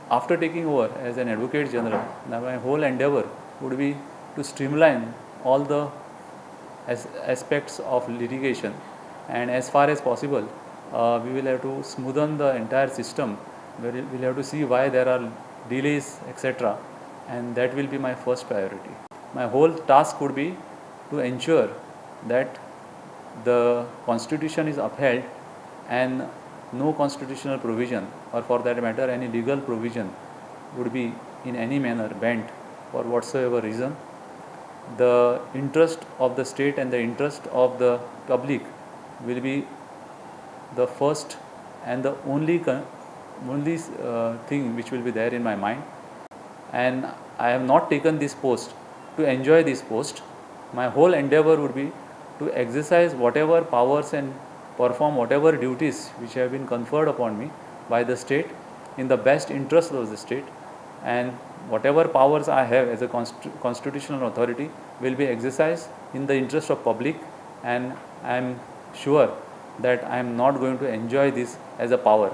after taking over as an Advocate General, now my whole endeavor would be to streamline all the aspects of litigation, and as far as possible, we will have to smoothen the entire system. We will have to see why there are delays, etc., and that will be my first priority. My whole task would be to ensure that the Constitution is upheld and no constitutional provision, or for that matter any legal provision, would be in any manner bent for whatsoever reason. The interest of the state and the interest of the public will be the first and the only thing which will be there in my mind. And I have not taken this post to enjoy this post. My whole endeavor would be to exercise whatever powers and perform whatever duties which have been conferred upon me by the state in the best interest of the state, and whatever powers I have as a constitutional authority will be exercised in the interest of public, and I am sure that I am not going to enjoy this as a power.